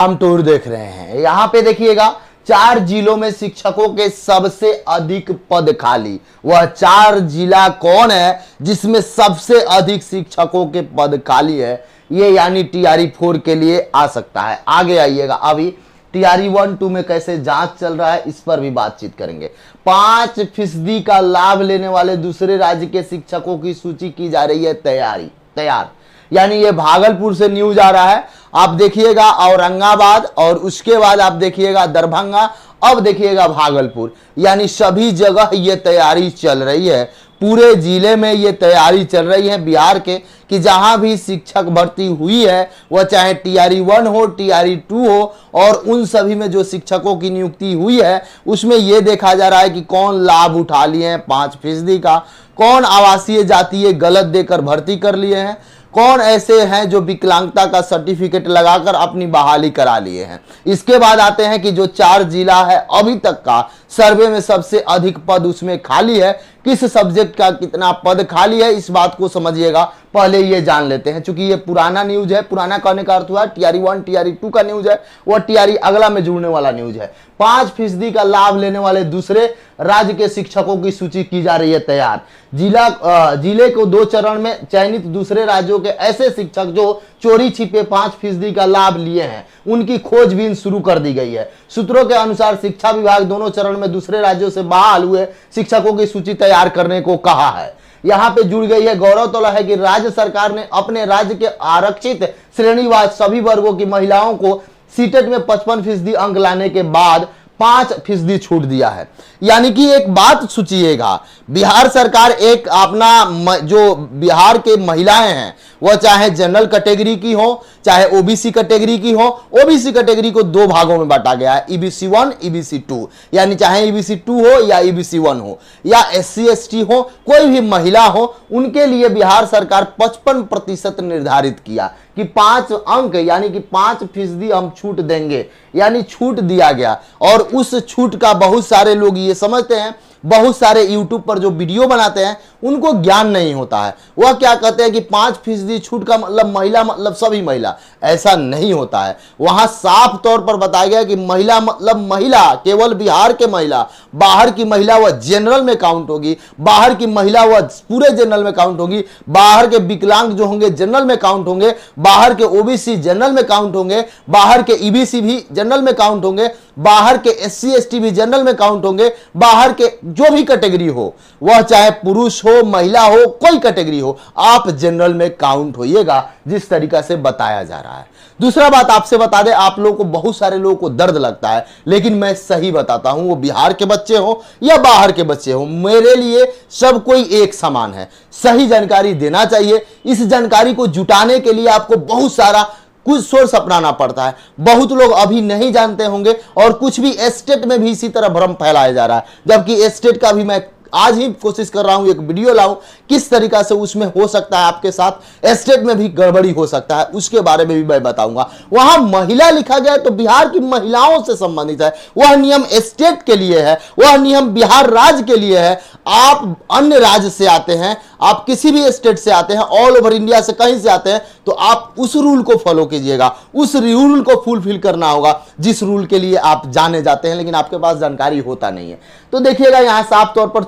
हम टूर देख रहे हैं। यहाँ पे देखिएगा 4 जिलों में शिक्षकों के सबसे अधिक पद खाली। वह 4 जिला कौन है जिसमें सबसे अधिक शिक्षकों के पद खाली है? ये यानी टीआरई 4 के लिए आ सकता है। आगे आइएगा, अभी टीआरई 1-2 में कैसे जांच चल रहा है इस पर भी बातचीत करेंगे। 5% का लाभ लेने वाले दूसरे राज्य के शिक्षकों की सूची की जा रही है तैयार। यानी ये भागलपुर से न्यूज आ रहा है। आप देखिएगा औरंगाबाद और उसके बाद आप देखिएगा दरभंगा, अब देखिएगा भागलपुर, यानी सभी जगह ये तैयारी चल रही है। पूरे जिले में ये तैयारी चल रही है बिहार के कि जहां भी शिक्षक भर्ती हुई है वह चाहे टीआरई 1 हो, टीआरई 2 हो, और उन सभी में जो शिक्षकों की नियुक्ति हुई है उसमें यह देखा जा रहा है कि कौन लाभ उठा लिए हैं 5% का, कौन आवासीय जातीय गलत देकर भर्ती कर लिए हैं, कौन ऐसे हैं जो विकलांगता का सर्टिफिकेट लगाकर अपनी बहाली करा लिए हैं। इसके बाद आते हैं कि जो 4 जिला है अभी तक का सर्वे में सबसे अधिक पद उसमें खाली है, किस सब्जेक्ट का कितना पद खाली है इस बात को समझिएगा। पहले ये जान लेते हैं, क्योंकि ये पुराना न्यूज है। पुराना कहने का अर्थ हुआ टीआरई 1 टीआरई 2 का न्यूज है, वह टीआरई अगला में जुड़ने वाला न्यूज है। 5% का लाभ लेने वाले दूसरे राज्य के शिक्षकों की सूची की जा रही है तैयार। जिले को 2 चरण में चयनित दूसरे राज्यों के ऐसे शिक्षक जो चोरी छिपे 5% का लाभ लिए हैं उनकी खोजबीन शुरू कर दी गई है। सूत्रों के अनुसार शिक्षा विभाग दोनों चरण में दूसरे राज्यों से बहाल हुए शिक्षकों की सूची तैयार करने को कहा है। यहाँ पे जुड़ गई है। गौरतलब है कि राज्य सरकार ने अपने राज्य के आरक्षित श्रेणीवार सभी वर्गों की महिलाओं को सीटेट में 55% अंक लाने के बाद 5% छूट दिया है। यानी कि एक बात सोचिएगा, बिहार सरकार एक अपना जो बिहार के महिलाएं हैं वह चाहे जनरल कैटेगरी की हो चाहे ओबीसी कैटेगरी की हो, ओबीसी कैटेगरी को 2 भागों में बांटा गया है, ईबीसी 1 ईबीसी 2। यानी चाहे ईबीसी 2 हो या ईबीसी 1 हो या एससी एसटी हो, कोई भी महिला हो, उनके लिए बिहार सरकार 55% निर्धारित किया कि 5 अंक यानी कि 5% हम छूट देंगे, यानी छूट दिया गया। और उस छूट का बहुत सारे लोग ये समझते हैं, बहुत सारे यूट्यूब पर जो वीडियो बनाते हैं उनको ज्ञान नहीं होता है। वह क्या कहते हैं कि 5% छूट का मतलब महिला मतलब सभी महिला, ऐसा नहीं होता है। वहां साफ तौर पर बताया गया कि महिला मतलब महिला, केवल बिहार के महिला, बाहर की महिला वह जनरल में काउंट होगी, बाहर की महिला वह पूरे जनरल में काउंट होगी, बाहर के विकलांग जो होंगे जनरल में काउंट होंगे, बाहर के ओबीसी जनरल में काउंट होंगे, बाहर के ईबीसी भी जनरल में काउंट होंगे, बाहर के एससी एसटी भी जनरल में काउंट होंगे, बाहर के जो भी कैटेगरी हो, वह चाहे पुरुष हो महिला हो कोई कैटेगरी हो, आप जनरल में काउंट होइएगा जिस तरीका से बताया जा रहा है। दूसरा बात आपसे बता दें, आप लोगों को बहुत सारे लोगों को दर्द लगता है, लेकिन मैं सही बताता हूं, वो बिहार के बच्चे हो या बाहर के बच्चे हो, मेरे लिए सब कोई एक समान है। सही जानकारी देना चाहिए। इस जानकारी को जुटाने के लिए आपको बहुत सारा कुछ सोर्स अपनाना पड़ता है। बहुत लोग अभी नहीं जानते होंगे और कुछ भी एस्टेट में भी इसी तरह भ्रम फैलाया जा रहा है, जबकि एस्टेट का भी मैं आज ही कोशिश कर रहा हूं एक वीडियो लाऊं, किस तरीका से उसमें हो सकता है आपके साथ एस्टेट में भी गड़बड़ी हो सकता है, उसके बारे में भी मैं बताऊंगा। वहां महिला लिखा गया है तो बिहार की महिलाओं से संबंधित है, वह नियम एस्टेट के लिए है, वह नियम बिहार राज्य के लिए है। आप अन्य राज्य से आते हैं, आप किसी भी स्टेट से आते हैं, ऑल ओवर इंडिया से कहीं से आते हैं, तो आप उस रूल को फॉलो कीजिएगा, उस रूल को फुलफिल करना होगा जिस रूल के लिए आप जाने जाते हैं, लेकिन आपके पास जानकारी होता नहीं है। तो देखिएगा यहाँ साफ तौर पर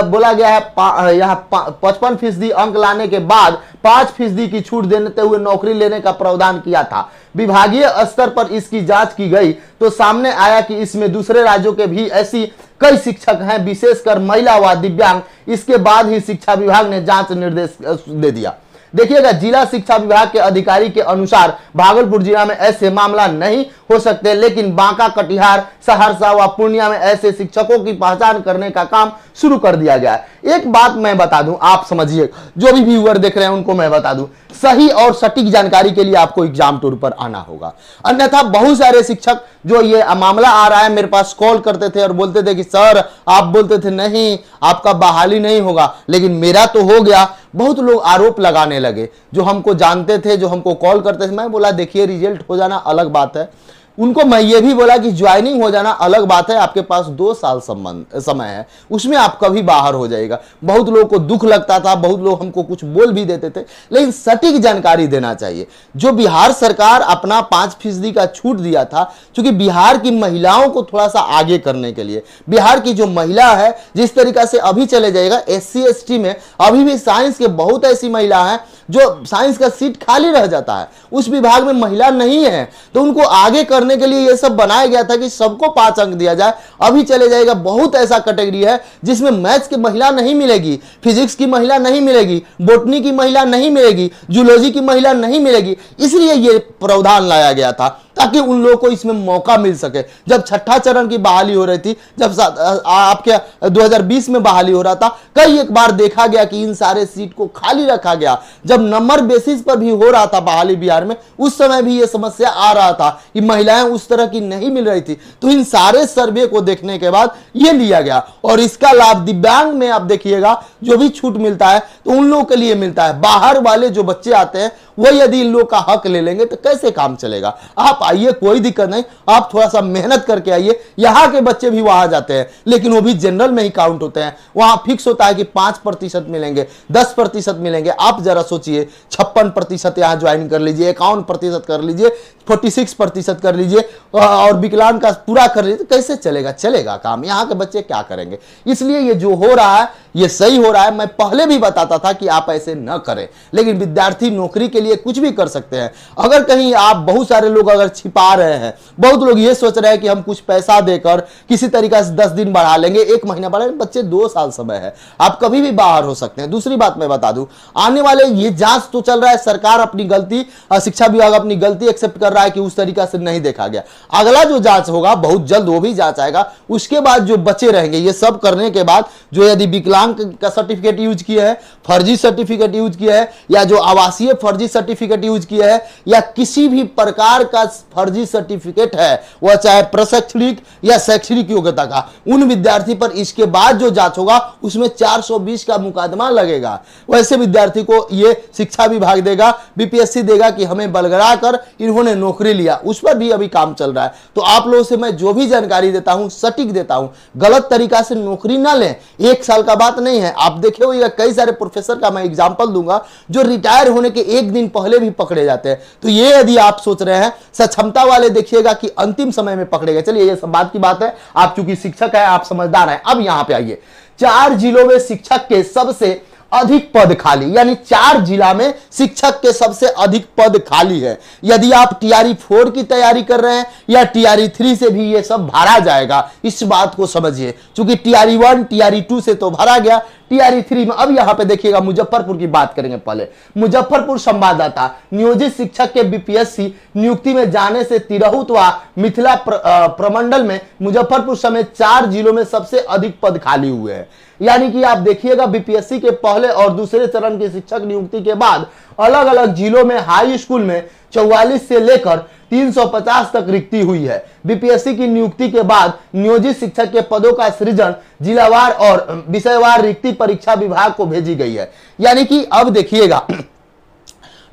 बोला गया है यहाँ 55% अंक लाने के बाद 5% की छूट देते हुए नौकरी लेने का प्रावधान किया था। विभागीय स्तर पर इसकी जांच की गई तो सामने आया कि इसमें दूसरे राज्यों के भी ऐसी कई शिक्षक हैं, विशेषकर महिला व दिव्यांग। इसके बाद ही शिक्षा विभाग ने जांच निर्देश दे दिया। देखिएगा, जिला शिक्षा विभाग के अधिकारी के अनुसार भागलपुर जिला में ऐसे मामला नहीं हो सकते, लेकिन बांका, कटिहार, सहरसा व पूर्णिया में ऐसे शिक्षकों की पहचान करने का काम शुरू कर दिया गया है। एक बात मैं बता दूं, आप समझिए, जो भी व्यूअर देख रहे हैं उनको मैं बता दूं, सही और सटीक जानकारी के लिए आपको एग्जाम टूर पर आना होगा। अन्यथा बहुत सारे शिक्षक जो ये मामला आ रहा है मेरे पास कॉल करते थे और बोलते थे कि सर, आप बोलते थे नहीं आपका बहाली नहीं होगा, लेकिन मेरा तो हो गया। बहुत लोग आरोप लगाने लगे जो हमको जानते थे, जो हमको कॉल करते थे। मैं बोला देखिए, रिजल्ट हो जाना अलग बात है, उनको मैं ये भी बोला कि ज्वाइनिंग हो जाना अलग बात है, आपके पास 2 साल समय है, उसमें आप कभी बाहर हो जाएगा। बहुत लोगों को दुख लगता था, बहुत लोग हमको कुछ बोल भी देते थे, लेकिन सटीक जानकारी देना चाहिए। जो बिहार सरकार अपना 5% का छूट दिया था, क्योंकि बिहार की महिलाओं को थोड़ा सा आगे करने के लिए, बिहार की जो महिला है जिस तरीका से अभी चले जाएगा SC ST में, अभी भी साइंस के बहुत ऐसी महिला हैं जो साइंस का सीट खाली रह जाता है, उस विभाग में महिला नहीं है, तो उनको आगे करने के लिए यह सब बनाया गया था कि सबको 5 अंक दिया जाए। अभी चले जाएगा बहुत ऐसा कैटेगरी है जिसमें मैथ्स की महिला नहीं मिलेगी, फिजिक्स की महिला नहीं मिलेगी, बॉटनी की महिला नहीं मिलेगी, जूलॉजी की महिला नहीं मिलेगी। इसलिए यह प्रावधान लाया गया था ताकि उन लोगों को इसमें मौका मिल सके। जब छठा चरण की बहाली हो रही थी, जब आपके 2020 में बहाली हो रहा था, कई एक बार देखा गया कि इन सारे सीट को खाली रखा गया। जब नंबर बेसिस पर भी हो रहा था बहाली बिहार में, उस समय भी यह समस्या आ रहा था कि महिलाएं उस तरह की नहीं मिल रही थी। तो इन सारे सर्वे को देखने के बाद यह लिया गया, और इसका लाभ दिव्यांग में आप देखिएगा जो भी छूट मिलता है तो उन लोगों के लिए मिलता है। बाहर वाले जो बच्चे आते हैं वो यदि इन लोगों का हक ले लेंगे तो कैसे काम चलेगा। आप आइए, कोई दिक्कत नहीं, आप थोड़ा सा मेहनत करके आइए। यहाँ के बच्चे भी वहां जाते हैं, लेकिन वो भी जनरल में ही काउंट होते हैं। वहां फिक्स होता है कि 5% मिलेंगे, 10% मिलेंगे। आप जरा सोचिए, 56% यहाँ ज्वाइन कर लीजिए, 51% कर लीजिए, 46% कर लीजिए, और विकलांग का पूरा कर लीजिए, तो कैसे चलेगा? चलेगा काम? यहाँ के बच्चे क्या करेंगे? इसलिए ये जो हो रहा है ये सही हो रहा है। मैं पहले भी बताता था कि आप ऐसे न करें, लेकिन विद्यार्थी नौकरी के लिए कुछ भी कर सकते हैं। अगर कहीं आप, बहुत सारे लोग अगर छिपा रहे हैं, बहुत लोग ये सोच रहे हैं कि हम कुछ पैसा देकर किसी तरीके से 10 दिन बढ़ा लेंगे, 1 महीना बढ़ा लेंगे। बच्चे 2 साल समय है, आप कभी भी बाहर हो सकते हैं। दूसरी बात मैं बता दूं, आने वाले ये जांच तो चल रहा है, सरकार अपनी गलती, शिक्षा विभाग अपनी गलती एक्सेप्ट कर रहा है कि उस तरीका से नहीं देखा गया। अगला जो जांच होगा बहुत जल्द वो भी जांच आएगा। उसके बाद जो बचे रहेंगे, ये सब करने के बाद जो यदि विकलांग का सर्टिफिकेट यूज किया है, फर्जी सर्टिफिकेट यूज किया है, या जो आवासीय फर्जी सर्टिफिकेट यूज किया है, या किसी भी प्रकार का फर्जी सर्टिफिकेट है, वह चाहे प्रशैक्षणिक या शैक्षणिक योग्यता का, उन विद्यार्थी पर इसके बाद जो जांच होगा उसमें 420 का मुकदमा लगेगा। वैसे विद्यार्थी को यह शिक्षा विभाग देगा, BPSC देगा कि हमें बलगड़ा कर इन्होंने नौकरी लिया। उस पर भी अभी काम चल रहा है। तो आप लोगों से मैं जो भी जानकारी देता हूं सटीक देता हूं, गलत तरीका से नौकरी ना लें। 1 साल का बात नहीं है, आप देखे होइएगा कई सारे प्रोफेसर का मैं एग्जांपल दूंगा जो रिटायर होने के 1 दिन पहले भी पकड़े जाते हैं। तो ये यदि आप सोच रहे हैं, सक्षमता वाले देखिएगा कि अंतिम समय में पकड़े गए। चलिए, ये सब बात की बात है, आप चूंकि शिक्षक है, आप समझदार हैं। अब यहां पे आइए, 4 जिलों में शिक्षक के सबसे अधिक पद खाली, यानी 4 जिला में शिक्षक के सबसे अधिक पद खाली है। यदि आप TRE 4 की तैयारी कर रहे हैं या TRE 3 से भी ये सब भरा जाएगा, इस बात को समझिए। क्योंकि TRE 1 TRE 2 से तो भरा गया, TRE 3 में। अब यहां पे देखिएगा, मुजफ्फरपुर की बात करेंगे पहले। मुजफ्फरपुर संवाददाता, नियोजित शिक्षक के BPSC नियुक्ति में जाने से तिरहुत व मिथिला प्रमंडल में मुजफ्फरपुर समेत 4 जिलों में सबसे अधिक पद खाली हुए हैं। यानी कि आप देखिएगा, BPSC के पहले और दूसरे चरण की शिक्षक नियुक्ति के बाद अलग अलग जिलों में हाई स्कूल में 44 से लेकर 350 तक रिक्ति हुई है। BPSC की नियुक्ति के बाद नियोजित शिक्षक के पदों का सृजन जिलावार और विषयवार रिक्ति परीक्षा विभाग को भेजी गई है। यानी कि अब देखिएगा,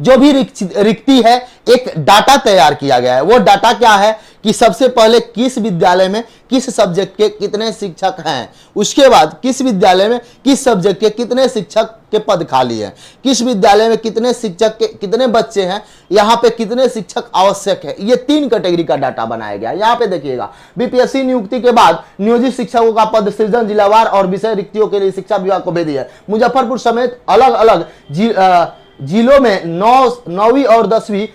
जो भी रिक्ति है, एक डाटा तैयार किया गया है। वो डाटा क्या है कि सबसे पहले किस विद्यालय में किस सब्जेक्ट के कितने शिक्षक हैं, उसके बाद किस विद्यालय में किस सब्जेक्ट के कितने शिक्षक के पद खाली हैं, किस विद्यालय में कितने शिक्षक के कितने बच्चे हैं, यहाँ पे कितने शिक्षक आवश्यक है। ये 3 कैटेगरी का डाटा बनाया गया। यहाँ पे देखिएगा, BPSC नियुक्ति के बाद नियोजित शिक्षकों का पद सृजन जिलावार और विषय रिक्तियों के लिए शिक्षा विभाग को भेज दिया। मुजफ्फरपुर समेत अलग अलग जिलों में 9वीं और 10वीं,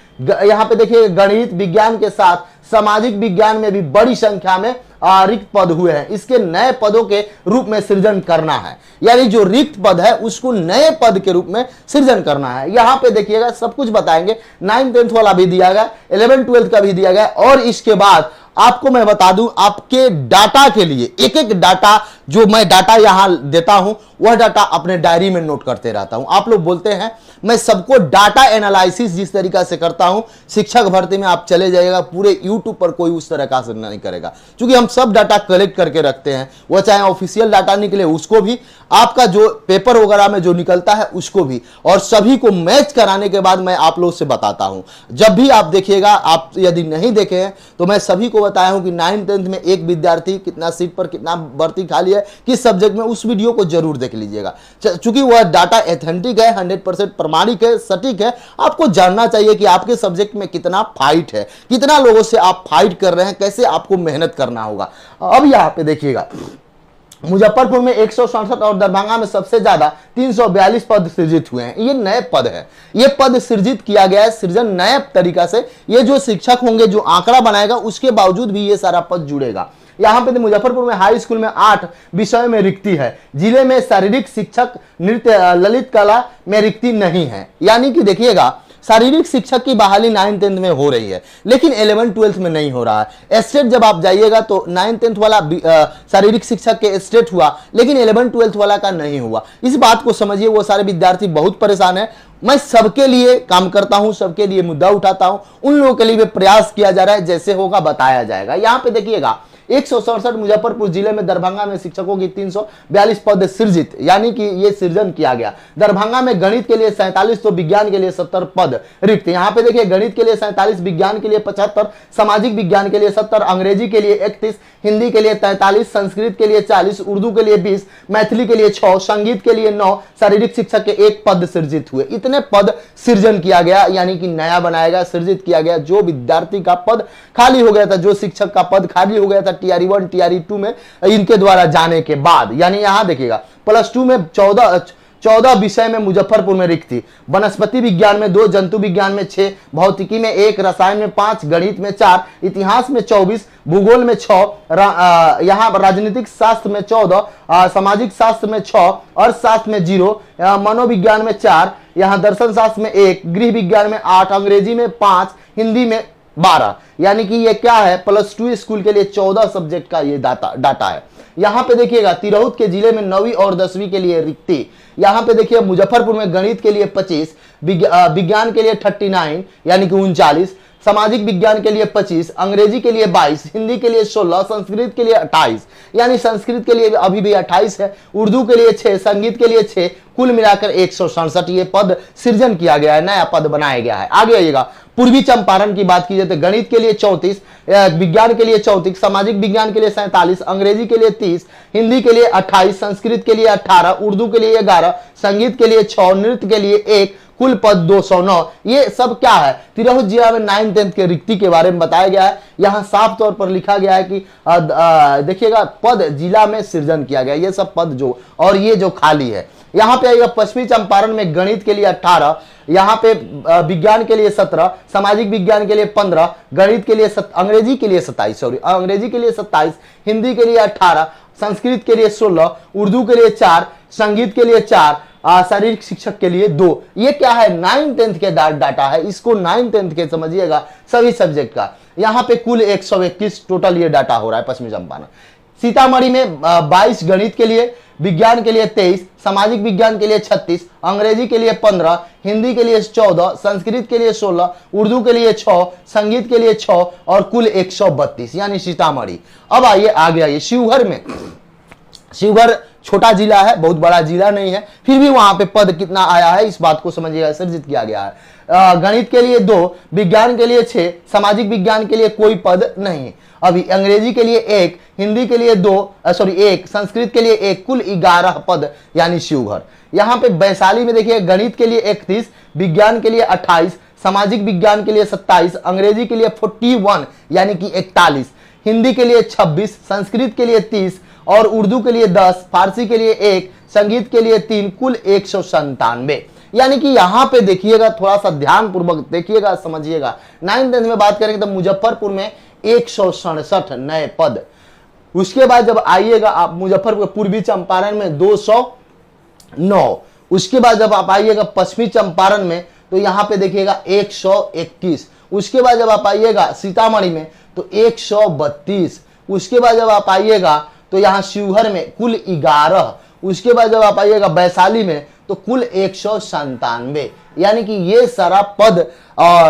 यहाँ पे देखिए गणित विज्ञान के साथ सामाजिक विज्ञान में भी बड़ी संख्या में रिक्त पद हुए हैं। इसके नए पदों के रूप में सृजन करना है, यानी जो रिक्त पद है उसको नए पद के रूप में सृजन करना है। यहाँ पे देखिएगा सब कुछ बताएंगे, 9th 10th वाला भी दिया गया, 11th 12th का भी दिया गया, और इसके बाद आपको मैं बता दूं, आपके डाटा के लिए एक एक डाटा जो मैं डाटा यहां देता हूं वह डाटा अपने डायरी में नोट करते रहता हूं। आप लोग बोलते हैं मैं सबको डाटा एनालिसिस जिस तरीका से करता हूं, शिक्षक भर्ती में आप चले जाइएगा पूरे यूट्यूब पर कोई उस तरह का असर नहीं करेगा, क्योंकि हम सब डाटा कलेक्ट करके रखते हैं। वह चाहे ऑफिशियल डाटा निकले उसको भी, आपका जो पेपर वगैरह में जो निकलता है उसको भी, और सभी को मैच कराने के बाद मैं आप लोग से बताता हूं। जब भी आप देखिएगा, आप यदि नहीं देखे हैं तो मैं सभी को बताया हूं कि 9th-10th में एक विद्यार्थी कितना सीट पर कितना भर्ती खाली है, किस सब्जेक्ट में, उस वीडियो को जरूर देख लीजिएगा। चूंकि वह डाटा एथेंटिक है, 100% प्रमाणिक है, सटीक है। आपको जानना चाहिए कि आपके सब्जेक्ट में कितना फाइट है, कितना लोगों से आप फाइट कर रहे हैं, कैसे आपको मेहनत करना होगा। अब यहां पे देखिएगा, मुजफ्फरपुर में 167 और दरभंगा में सबसे ज्यादा 342 पद सृजित हुए हैं। ये नए पद है, ये पद सृजित किया गया है, सृजन नए तरीका से। ये जो शिक्षक होंगे, जो आंकड़ा बनाएगा, उसके बावजूद भी ये सारा पद जुड़ेगा। यहां पे मुजफ्फरपुर में हाई स्कूल में 8 विषय में रिक्ति है। जिले में शारीरिक शिक्षक, नृत्य, ललित कला में रिक्ति नहीं है। यानी कि देखिएगा, शारीरिक शिक्षक की बहाली 9th-10th में हो रही है, लेकिन 11th-12th में नहीं हो रहा है। स्टेट जब आप जाइएगा तो 9th-10th वाला शारीरिक शिक्षक के स्टेट हुआ, लेकिन 11th-12th वाला का नहीं हुआ। इस बात को समझिए, वो सारे विद्यार्थी बहुत परेशान है। मैं सबके लिए काम करता हूं, सबके लिए मुद्दा उठाता हूं, उन लोगों के लिए भी प्रयास किया जा रहा है, जैसे होगा बताया जाएगा। यहां पे देखिएगा, 167 मुजफ्फरपुर जिले में, दरभंगा में शिक्षकों की 342 पद सृजित, यानी कि ये सृजन किया गया। दरभंगा में गणित के लिए 47 तो विज्ञान के लिए 70 पद रिक्त। यहां पे देखिए, गणित के लिए 47, विज्ञान के लिए 75, सामाजिक विज्ञान के लिए 70, अंग्रेजी के लिए 31, हिंदी के लिए 43, संस्कृत के लिए 40, उर्दू के लिए 20, मैथिली के लिए 6, संगीत के लिए 9, शारीरिक शिक्षक के 1 पद सृजित हुए। इतने पद सृजन किया गया, यानी कि नया बनाया गया, सृजित किया गया। जो विद्यार्थी का पद खाली हो गया था, जो शिक्षक का पद खाली हो गया था टीआरई 1 टीआरई 2 में इनके द्वारा जाने के बाद, यानी यहां देखिएगा, +2 में 14 विषय में मुजफ्फरपुर में रिक्त थी। वनस्पति विज्ञान में 2, जंतु विज्ञान में 6, भौतिकी में 1, रसायन में 5, गणित में 4, इतिहास में 24, भूगोल में 6, यहाँ राजनीतिक शास्त्र में 14, सामाजिक शास्त्र में 6, अर्थशास्त्र में 0, मनोविज्ञान में 4, यहाँ दर्शन शास्त्र में 1, गृह विज्ञान में 8, अंग्रेजी में 5, हिंदी में 12। यानी कि ये क्या है, +2 स्कूल के लिए 14 सब्जेक्ट का ये डाटा है। यहां पे देखिएगा, तिरहुत के जिले में 9वीं और 10वीं के लिए रिक्ति। यहां पे देखिए, मुजफ्फरपुर में गणित के लिए 25, विज्ञान के लिए 39 यानी कि 39, सामाजिक विज्ञान के लिए 25, अंग्रेजी के लिए 22, हिंदी के लिए 16, संस्कृत के लिए 28, यानी संस्कृत के लिए अभी भी 28 है, उर्दू के लिए 6, संगीत के लिए 6, कुल मिलाकर 167 ये पद सृजन किया गया है, नया पद बनाया गया है। आगे आइएगा, पूर्वी चंपारण की बात की जाए तो गणित के लिए 34, विज्ञान के लिए 34, सामाजिक विज्ञान के लिए 47, अंग्रेजी के लिए 30, हिंदी के लिए 28, संस्कृत के लिए 18, उर्दू के लिए 11, संगीत के लिए 6, नृत्य के लिए 1, कुल पद 209। ये सब क्या है, तिरहुत जिला में 9th-10th के रिक्ति के बारे में बताया गया है। यहां साफ तौर पर लिखा गया है कि देखिएगा, पद जिला में सृजन किया गया, ये सब पद जो, और ये जो खाली है। यहां पे आइएगा, पश्चिमी चंपारण में गणित के लिए 18, यहां पे विज्ञान के लिए 17, सामाजिक विज्ञान के लिए 15, गणित के लिए अंग्रेजी के लिए 27, अंग्रेजी के लिए 27, हिंदी के लिए 18, संस्कृत के लिए 16, उर्दू के लिए 4, संगीत के लिए 4, शारीरिक शिक्षक के लिए 2। ये क्या है, 9th-10th के डाटा है, इसको 9th-10th के समझिएगा सभी सब्जेक्ट का। यहां पे कुल 121 टोटल ये डाटा हो रहा है पश्चिमी चंपारण। सीतामढ़ी में 22 गणित के लिए, विज्ञान के लिए 23, सामाजिक विज्ञान के लिए 36, अंग्रेजी के लिए 15, हिंदी के लिए 14, संस्कृत के लिए 16, उर्दू के लिए 6, संगीत के लिए 6 और कुल 132, यानी सीतामढ़ी। अब आइए आगे आइए, शिवहर में, शिवहर छोटा जिला है, बहुत बड़ा जिला नहीं है, फिर भी वहां पे पद कितना आया है इस बात को समझिएगा, सृजित किया गया है। गणित के लिए 2, विज्ञान के लिए 6, सामाजिक विज्ञान के लिए कोई पद नहीं। अभी अंग्रेजी के लिए 1, हिंदी के लिए 1, संस्कृत के लिए 1, कुल 11 पद, यानी शिवहर। यहाँ पे वैशाली में देखिए, गणित के लिए 31, विज्ञान के लिए 28, सामाजिक विज्ञान के लिए 27, अंग्रेजी के लिए 41 यानी कि 41, हिंदी के लिए 26, संस्कृत के लिए 30 और उर्दू के लिए 10, फारसी के लिए 1, संगीत के लिए 3, कुल 197। यानी कि यहां पे देखिएगा, थोड़ा सा ध्यान पूर्वक देखिएगा, समझिएगा। 9th-10th में बात करेंगे तो मुजफ्फरपुर में 167 नए पद। उसके बाद जब आइएगा आप मुजफ्फरपुर, पूर्वी चंपारण में 209। उसके बाद जब आप आइएगा पश्चिमी चंपारण में तो यहां पे देखिएगा 121। उसके बाद जब आप आइएगा सीतामढ़ी में तो 132, उसके बाद जब आप आइएगा तो यहाँ शिवहर में कुल 11, उसके बाद जब आप आइएगा वैशाली में तो कुल 197, यानी कि ये सारा पद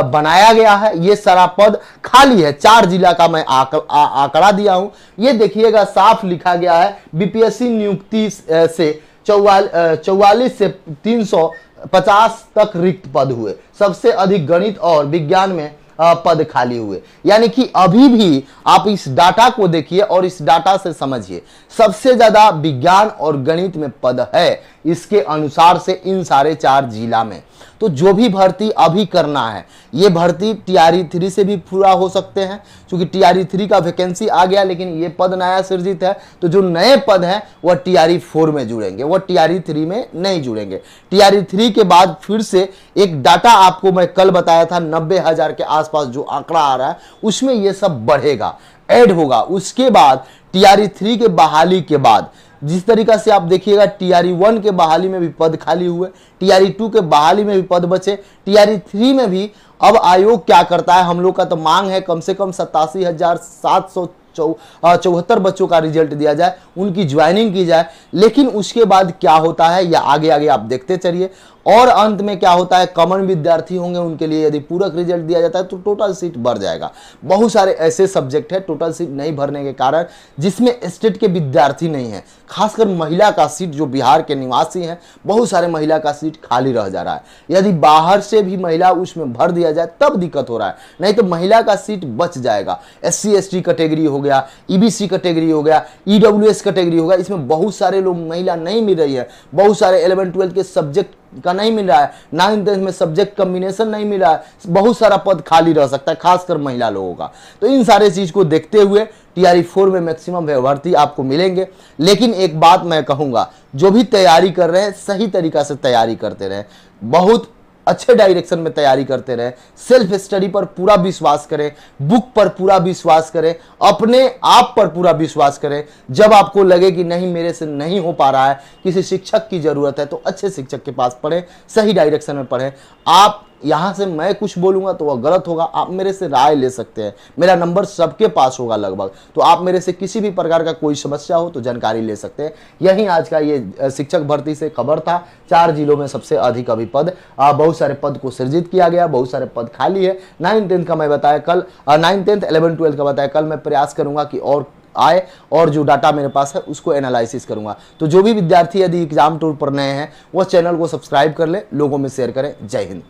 बनाया गया है, ये सारा पद खाली है। 4 जिला का मैं आंकड़ा दिया हूं, ये देखिएगा साफ लिखा गया है। बीपीएससी नियुक्ति से 44 से 350 तक रिक्त पद हुए, सबसे अधिक गणित और विज्ञान में पद खाली हुए। यानी कि अभी भी आप इस डाटा को देखिए और इस डाटा से समझिए, सबसे ज्यादा विज्ञान और गणित में पद है इसके अनुसार से इन सारे 4 जिला में। तो जो भी भर्ती अभी करना है, ये भर्ती टीआरई 3 से भी पूरा हो सकते हैं, क्योंकि टीआरई 3 का वैकेंसी आ गया, लेकिन ये पद नया सृजित है। तो जो नए पद हैं वह टीआरई 4 में जुड़ेंगे, वह टीआरई 3 में नहीं जुड़ेंगे। टीआरई 3 के बाद फिर से एक डाटा आपको मैं कल बताया था, 90,000 के आसपास जो आंकड़ा आ रहा है उसमें ये सब बढ़ेगा, ऐड होगा। उसके बाद टीआरई 3 के बहाली के बाद जिस तरीका से आप देखिएगा टीआरई 1 के बहाली में भी पद खाली हुए, टीआरई 2 के बहाली में भी पद बचे, टीआरई 3 में भी अब आयोग क्या करता है, हम लोग का तो मांग है कम से कम 87,774 बच्चों का रिजल्ट दिया जाए, उनकी ज्वाइनिंग की जाए। लेकिन उसके बाद क्या होता है या आगे आगे आप देखते चलिए। और अंत में क्या होता है, कॉमन विद्यार्थी होंगे उनके लिए यदि पूरक रिजल्ट दिया जाता है तो टोटल सीट बढ़ जाएगा। बहुत सारे ऐसे सब्जेक्ट है टोटल सीट नहीं भरने के कारण जिसमें स्टेट के विद्यार्थी नहीं है, खासकर महिला का सीट, जो बिहार के निवासी हैं बहुत सारे महिला का सीट खाली रह जा रहा है। यदि बाहर से भी महिला उसमें भर दिया जाए तब दिक्कत हो रहा है, नहीं तो महिला का सीट बच जाएगा। SC ST कैटेगरी हो गया, EBC कैटेगरी हो गया, EWS कैटेगरी हो गया, इसमें बहुत सारे लोग महिला नहीं मिल रही है, बहुत सारे 11 12 के सब्जेक्ट का नहीं मिल रहा है, 9 10 में सब्जेक्ट कॉम्बिनेशन नहीं मिल रहा है, बहुत सारा पद खाली रह सकता है खासकर महिला लोगों का। तो इन सारे चीज को देखते हुए टीआरई 4 में मैक्सिमम भर्ती आपको मिलेंगे। लेकिन एक बात मैं कहूंगा, जो भी तैयारी कर रहे हैं सही तरीका से तैयारी करते रहे, बहुत अच्छे डायरेक्शन में तैयारी करते रहे, सेल्फ स्टडी पर पूरा विश्वास करें, बुक पर पूरा विश्वास करें, अपने आप पर पूरा विश्वास करें। जब आपको लगे कि नहीं मेरे से नहीं हो पा रहा है, किसी शिक्षक की जरूरत है, तो अच्छे शिक्षक के पास पढ़ें, सही डायरेक्शन में पढ़ें। आप यहां से मैं कुछ बोलूंगा तो वह गलत होगा, आप मेरे से राय ले सकते हैं, मेरा नंबर सबके पास होगा लगभग, तो आप मेरे से किसी भी प्रकार का कोई समस्या हो तो जानकारी ले सकते हैं। यही आज का ये शिक्षक भर्ती से खबर था। 4 जिलों में सबसे अधिक अभी पद, बहुत सारे पद को सृजित किया गया, बहुत सारे पद खाली है। 9 10 का मैं बताया कल, 9 10 11 12 का बताया कल, मैं प्रयास करूंगा कि और आए और जो डाटा मेरे पास है उसको एनालिसिस करूंगा। तो जो भी विद्यार्थी यदि एग्जाम टूर पर नए हैं वो चैनल को सब्सक्राइब कर ले, लोगों में शेयर करें। जय हिंद।